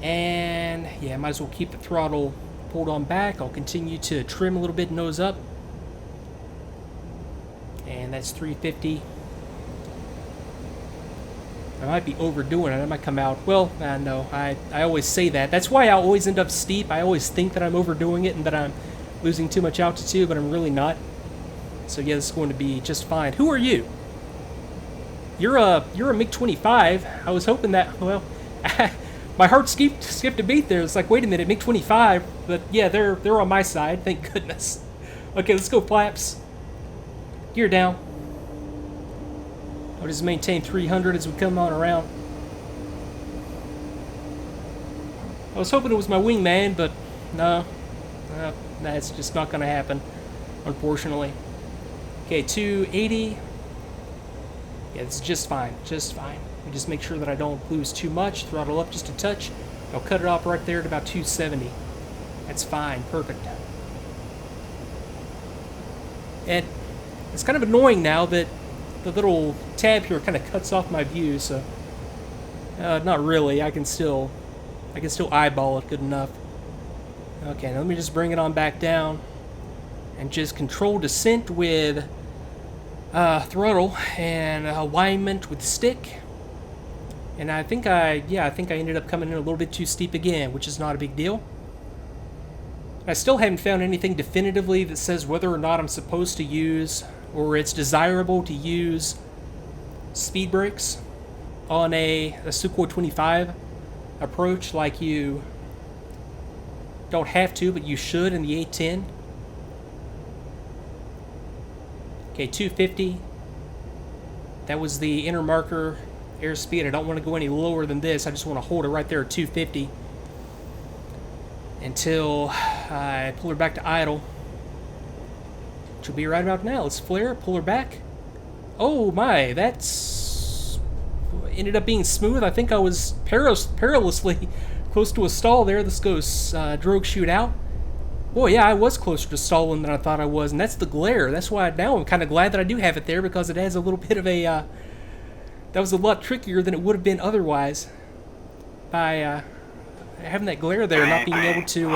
And yeah, might as well keep the throttle pulled on back. I'll continue to trim a little bit nose up. And that's 350. I might be overdoing it. I might come out, well, no, I always say that. That's why I always end up steep. I always think that I'm overdoing it and that I'm losing too much altitude, but I'm really not. So yeah, this is going to be just fine. Who are you? You're a MiG-25. I was hoping that, well, my heart skipped a beat there. It's like, wait a minute, MiG-25, but yeah, they're on my side, thank goodness. Okay, let's go flaps. Gear down. I'll just maintain 300 as we come on around. I was hoping it was my Wingman, but no, that's just not going to happen, unfortunately. Okay, 280. Yeah, it's just fine, just fine. We just make sure that I don't lose too much. Throttle up just a touch. I'll cut it off right there at about 270. That's fine, perfect. And it's kind of annoying now that the little tab here kind of cuts off my view, so not really. I can still eyeball it good enough. Okay, now let me just bring it on back down and just control descent with throttle and alignment with stick. And I think I ended up coming in a little bit too steep again, which is not a big deal. I still haven't found anything definitively that says whether or not I'm supposed to use, or it's desirable to use, speed brakes on a Su-25 approach. Like, you don't have to, but you should in the A10. Okay, 250. That was the inner marker airspeed. I don't want to go any lower than this. I just want to hold it right there at 250 until I pull her back to idle, which will be right about now. Let's flare, pull her back. Oh my, that's ended up being smooth. I think I was perilously close to a stall there. This goes drogue shoot out. Boy, yeah, I was closer to stalling than I thought I was, and that's the glare. That's why now I'm kind of glad that I do have it there, because it has a little bit of a, that was a lot trickier than it would have been otherwise. By having that glare there, not being able to,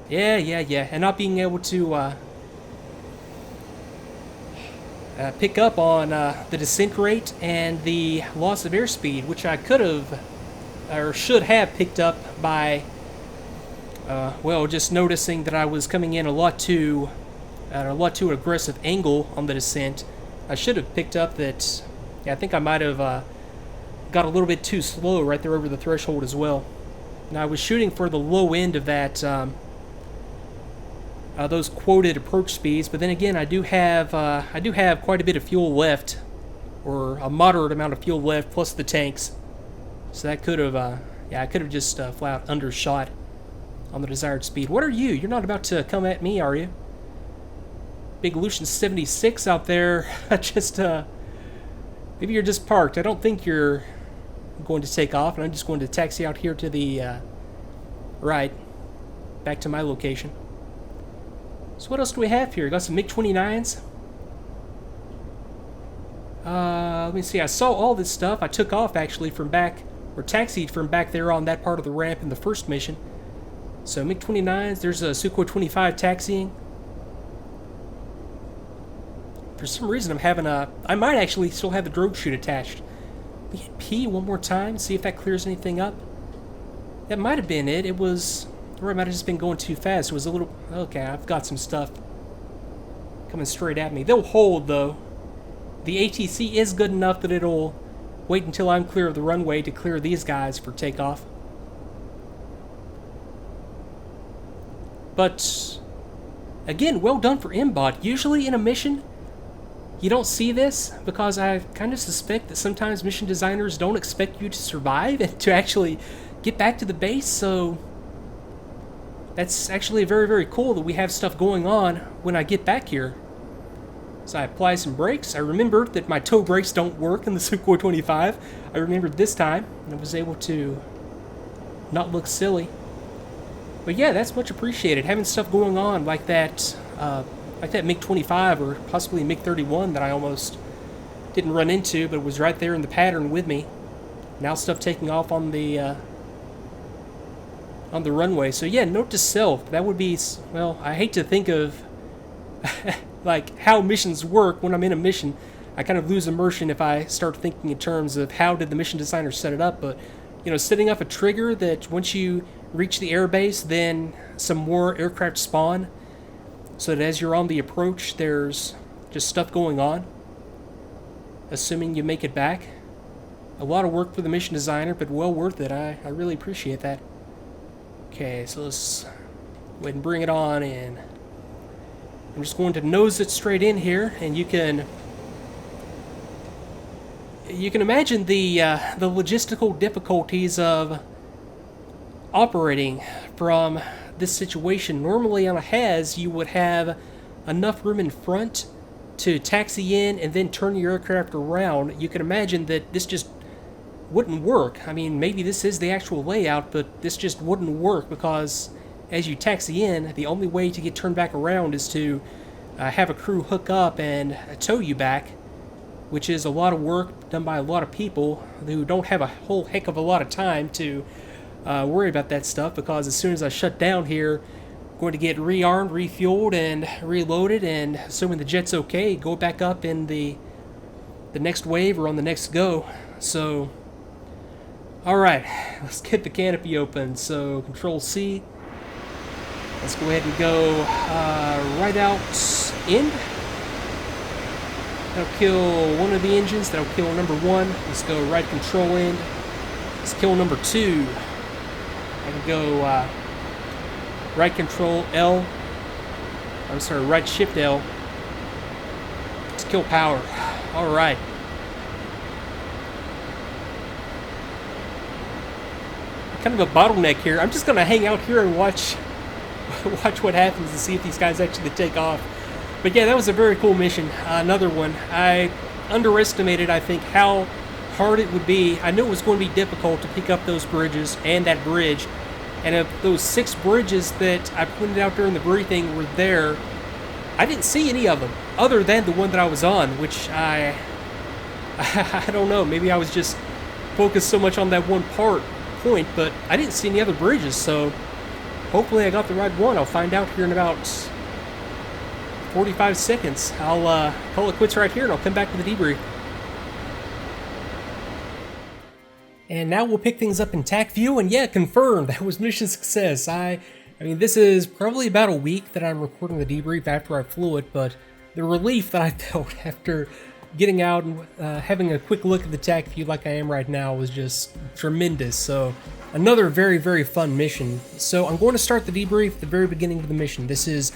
yeah, and not being able to pick up on the descent rate and the loss of airspeed, which I could have, or should have picked up by, well, just noticing that I was coming in a lot too aggressive angle on the descent. I should have picked up that, yeah, I think I might have got a little bit too slow right there over the threshold as well. Now, I was shooting for the low end of that, those quoted approach speeds, but then again, I do have quite a bit of fuel left, or a moderate amount of fuel left, plus the tanks. So that could have, yeah, I could have just flat out undershot on the desired speed. What are you? You're not about to come at me, are you? Big Lucian 76 out there. Just, maybe you're just parked. I don't think you're going to take off, and I'm just going to taxi out here to the right, back to my location. So what else do we have here? Got some MiG-29s. Let me see. I saw all this stuff. I took off actually from back, or taxied from back there on that part of the ramp in the first mission. So MiG-29s, there's a Su-25 taxiing. For some reason I'm having a, I might actually still have the drogue chute attached. We hit P one more time, see if that clears anything up. That might have been it. It was, or I might have just been going too fast. It was a little, okay, I've got some stuff coming straight at me. They'll hold though. The ATC is good enough that it'll wait until I'm clear of the runway to clear these guys for takeoff. But again, well done for MBOT. Usually in a mission, you don't see this, because I kind of suspect that sometimes mission designers don't expect you to survive and to actually get back to the base, so that's actually very, very cool that we have stuff going on when I get back here. So I apply some brakes. I remembered that my toe brakes don't work in the Su-25. I remembered this time, and I was able to not look silly. But yeah, that's much appreciated. Having stuff going on like that MiG-25 or possibly MiG-31 that I almost didn't run into, but was right there in the pattern with me. Now stuff taking off on the on the runway. So yeah, note to self, that would be, well, I hate to think of like how missions work when I'm in a mission. I kind of lose immersion if I start thinking in terms of how did the mission designer set it up, but you know, setting up a trigger that once you reach the airbase, then some more aircraft spawn, so that as you're on the approach, there's just stuff going on, assuming you make it back. A lot of work for the mission designer, but well worth it. I really appreciate that. Okay, so let's go ahead and bring it on in. I'm just going to nose it straight in here, and you can imagine the logistical difficulties of operating from this situation. Normally on a HAZ, you would have enough room in front to taxi in and then turn your aircraft around. You can imagine that this just wouldn't work. I mean, maybe this is the actual layout, but this just wouldn't work because as you taxi in, the only way to get turned back around is to have a crew hook up and tow you back, which is a lot of work done by a lot of people who don't have a whole heck of a lot of time to worry about that stuff, because as soon as I shut down here, I'm going to get rearmed, refueled, and reloaded, and assuming the jet's okay, go back up in the next wave or on the next go. So, alright, let's get the canopy open. So, Control-C. Let's go ahead and go right out in. That'll kill one of the engines. That'll kill number one. Let's go right control in. Let's kill number two. I can go right control L. I'm sorry, right shift L. Let's kill power. Alright. Kind of a bottleneck here. I'm just going to hang out here and watch what happens and see if these guys actually take off. But yeah, that was a very cool mission. Another one. I underestimated, I think, how hard it would be. I knew it was going to be difficult to pick up those bridges and that bridge. And of those 6 bridges that I pointed out during the briefing were there, I didn't see any of them other than the one that I was on, which I don't know. Maybe I was just focused so much on that one point, but I didn't see any other bridges. So hopefully I got the right one. I'll find out here in about 45 seconds. I'll call it quits right here, and I'll come back to the debrief. And now we'll pick things up in TACVIEW, and yeah, confirmed, that was mission success. I mean, this is probably about a week that I'm recording the debrief after I flew it, but the relief that I felt after getting out and having a quick look at the TACVIEW like I am right now was just tremendous. So another very, very fun mission. So I'm going to start the debrief at the very beginning of the mission. This is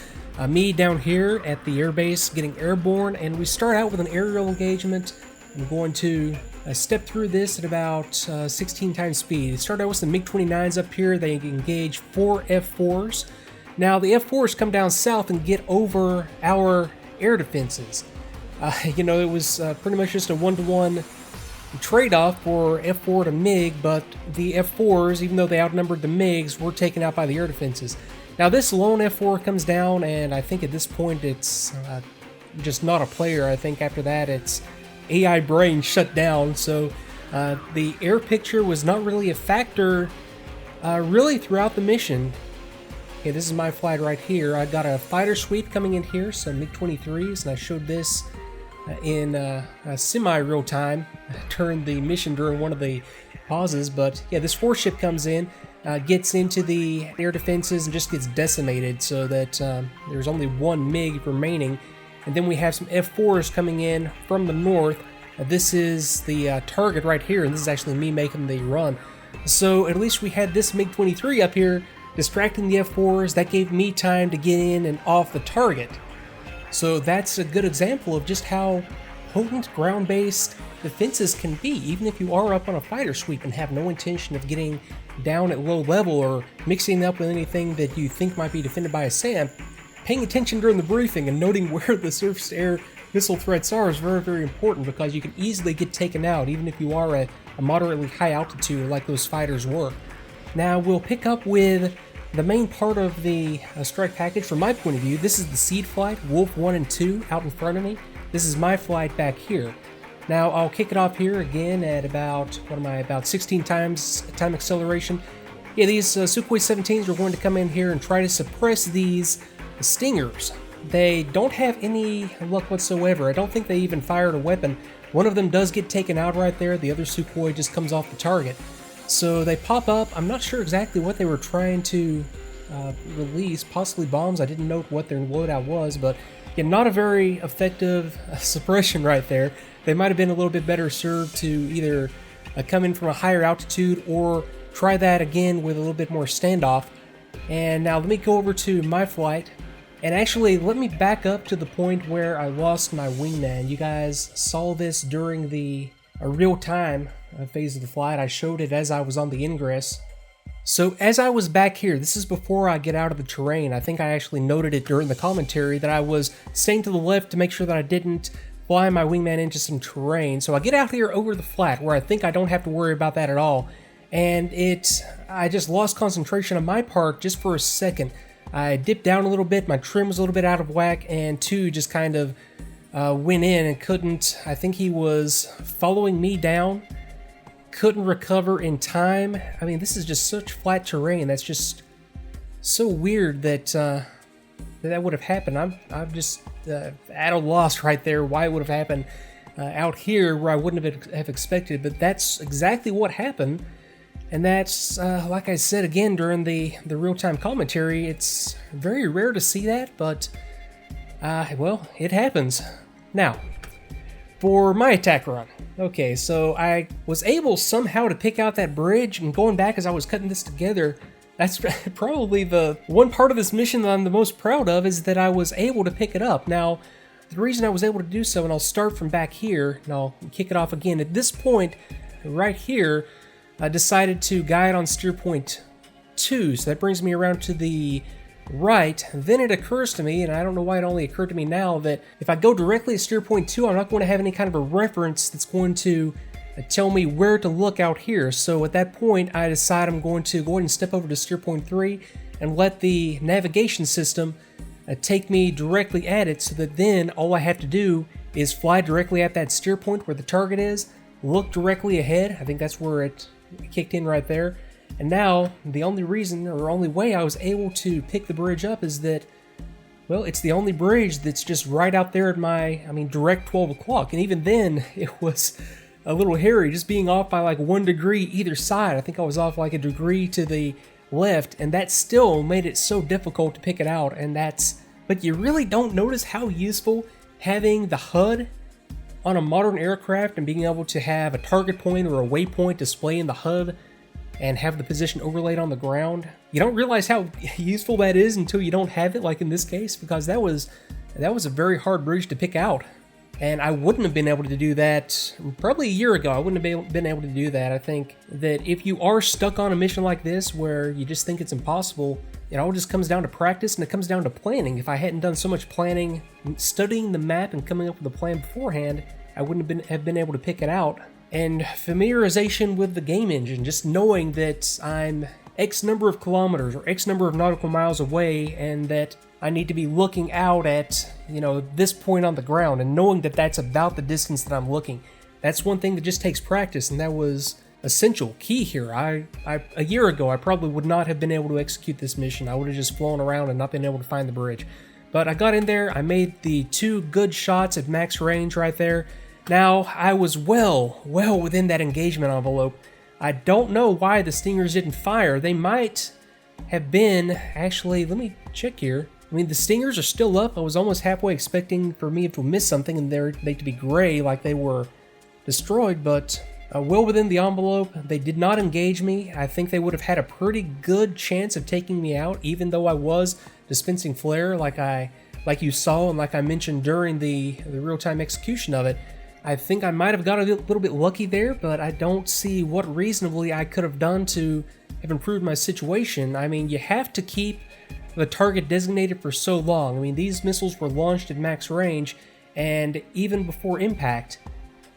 me down here at the airbase getting airborne, and we start out with an aerial engagement. I'm going to step through this at about 16 times speed. Start out with some MiG-29s up here. They engage 4 F-4s. Now the F-4s come down south and get over our air defenses. You know, it was pretty much just a one-to-one trade-off for F-4 to MiG, but the F-4s, even though they outnumbered the MiGs, were taken out by the air defenses. Now this lone F-4 comes down, and I think at this point it's just not a player. I think after that it's AI brain shut down, so the air picture was not really a factor really throughout the mission. Okay, this is my flight right here. I got a fighter sweep coming in here, some MiG-23s, and I showed this in semi-real time during the mission during one of the pauses. But yeah, this 4-ship comes in, gets into the air defenses and just gets decimated, so that there's only 1 MiG remaining. And then we have some F-4s coming in from the north. This is the target right here, and this is actually me making the run. So at least we had this MiG-23 up here distracting the F-4s. That gave me time to get in and off the target. So that's a good example of just how potent ground-based defenses can be, even if you are up on a fighter sweep and have no intention of getting down at low level or mixing up with anything that you think might be defended by a SAM. Paying attention during the briefing and noting where the surface-to-air missile threats are is very, very important, because you can easily get taken out even if you are at a moderately high altitude like those fighters were. Now we'll pick up with the main part of the strike package from my point of view. This is the seed flight, Wolf 1 and 2 out in front of me. This is my flight back here. Now I'll kick it off here again at about, about 16 times time acceleration. Yeah, these Sukhoi 17s are going to come in here and try to suppress these Stingers. They don't have any luck whatsoever. I don't think they even fired a weapon. One of them does get taken out right there. The other Sukhoi just comes off the target. So they pop up. I'm not sure exactly what they were trying to release. Possibly bombs. I didn't know what their loadout was, but yeah, not a very effective suppression right there. They might have been a little bit better served to either come in from a higher altitude or try that again with a little bit more standoff. And now let me go over to my flight, and actually let me back up to the point where I lost my wingman. You guys saw this during the real-time phase of the flight. I showed it as I was on the ingress. So as I was back here, this is before I get out of the terrain. I think I actually noted it during the commentary that I was staying to the left to make sure that I didn't fly my wingman into some terrain. So I get out here over the flat where I think I don't have to worry about that at all. And I just lost concentration on my part just for a second. I dipped down a little bit, my trim was a little bit out of whack, and two just kind of went in and couldn't, I think he was following me down, couldn't recover in time. I mean, this is just such flat terrain. That's just so weird that that would have happened. I'm just at a loss right there why it would have happened out here where I wouldn't have expected, but that's exactly what happened. And that's, like I said again during the real-time commentary, it's very rare to see that, but, well, it happens. Now, for my attack run. Okay, so I was able somehow to pick out that bridge, and going back as I was cutting this together, that's probably the one part of this mission that I'm the most proud of, is that I was able to pick it up. Now, the reason I was able to do so, and I'll start from back here, and I'll kick it off again. At this point, right here, I decided to guide on steer point 2, so that brings me around to the right. Then it occurs to me, and I don't know why it only occurred to me now, that if I go directly at steer point 2, I'm not going to have any kind of a reference that's going to tell me where to look out here. So at that point, I decide I'm going to go ahead and step over to steer point 3 and let the navigation system take me directly at it, so that then all I have to do is fly directly at that steer point where the target is, look directly ahead. I think that's where it kicked in right there. And now the only reason or only way I was able to pick the bridge up is that, well, it's the only bridge that's just right out there at my, direct 12 o'clock. And even then it was a little hairy, just being off by like 1 degree either side. I think I was off like a degree to the left, and that still made it so difficult to pick it out. And but you really don't notice how useful having the HUD on a modern aircraft and being able to have a target point or a waypoint display in the HUD and have the position overlaid on the ground. You don't realize how useful that is until you don't have it, like in this case, because that was a very hard bridge to pick out. And I wouldn't have been able to do that probably a year ago. I wouldn't have been able to do that. I think that if you are stuck on a mission like this where you just think it's impossible, it all just comes down to practice, and it comes down to planning. If I hadn't done so much planning, studying the map and coming up with a plan beforehand, I wouldn't have been able to pick it out. And familiarization with the game engine, just knowing that I'm X number of kilometers or X number of nautical miles away, and that I need to be looking out at, this point on the ground, and knowing that that's about the distance that I'm looking. That's one thing that just takes practice, and that was essential, key here. A year ago, I probably would not have been able to execute this mission. I would have just flown around and not been able to find the bridge. But I got in there, I made the 2 good shots at max range right there. Now, I was well within that engagement envelope. I don't know why the Stingers didn't fire. They might have been, actually, let me check here. The Stingers are still up. I was almost halfway expecting for me to miss something and they to be gray like they were destroyed, but well within the envelope. They did not engage me. I think they would have had a pretty good chance of taking me out, even though I was dispensing flare like you saw and like I mentioned during the real-time execution of it. I think I might have got a little bit lucky there, but I don't see what reasonably I could have done to have improved my situation. You have to keep the target designated for so long. These missiles were launched at max range, and even before impact,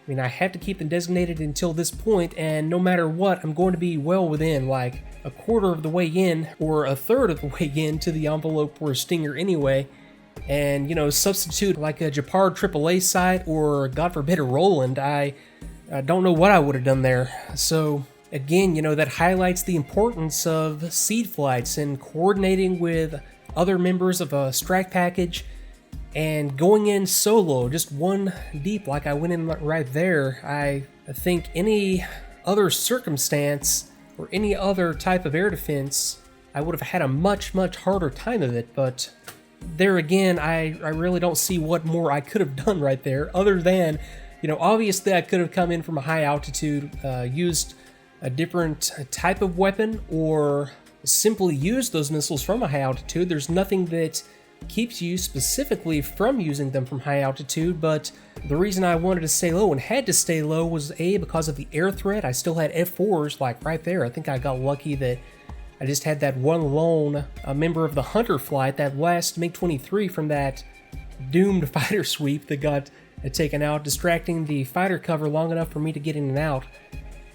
I have to keep them designated until this point, and no matter what, I'm going to be well within like a quarter of the way in, or a third of the way in to the envelope for a Stinger anyway. And, substitute like a Japard AAA site or, God forbid, a Roland, I don't know what I would have done there. So, again, you know, that highlights the importance of seed flights and coordinating with other members of a strike package and going in solo, just one deep like I went in right there. I think any other circumstance or any other type of air defense, I would have had a much harder time of it. But there again, I really don't see what more I could have done right there, other than, you know, obviously I could have come in from a high altitude, used a different type of weapon, or simply used those missiles from a high altitude. There's nothing that keeps you specifically from using them from high altitude, but the reason I wanted to stay low and had to stay low was A, because of the air threat. I still had F4s like right there. I think I got lucky that I just had that one lone member of the Hunter flight, that last MiG-23 from that doomed fighter sweep that got taken out, distracting the fighter cover long enough for me to get in and out.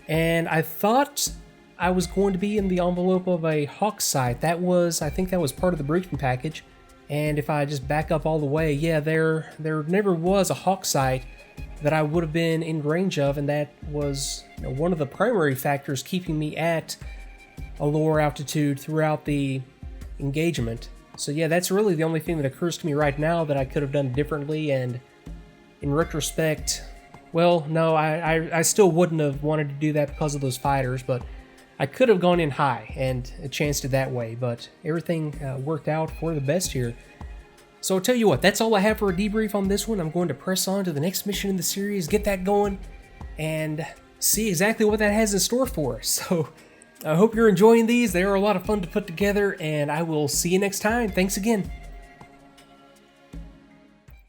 And I thought I was going to be in the envelope of a Hawk site. I think that was part of the briefing package. And if I just back up all the way, yeah, there never was a Hawk site that I would have been in range of, and that was, you know, one of the primary factors keeping me at a lower altitude throughout the engagement. So yeah, that's really the only thing that occurs to me right now that I could have done differently, and in retrospect, well, no, I still wouldn't have wanted to do that because of those fighters, but I could have gone in high and chanced it that way, but everything worked out for the best here. So I'll tell you what, that's all I have for a debrief on this one. I'm going to press on to the next mission in the series, get that going, and see exactly what that has in store for us. So I hope you're enjoying these. They are a lot of fun to put together, and I will see you next time. Thanks again.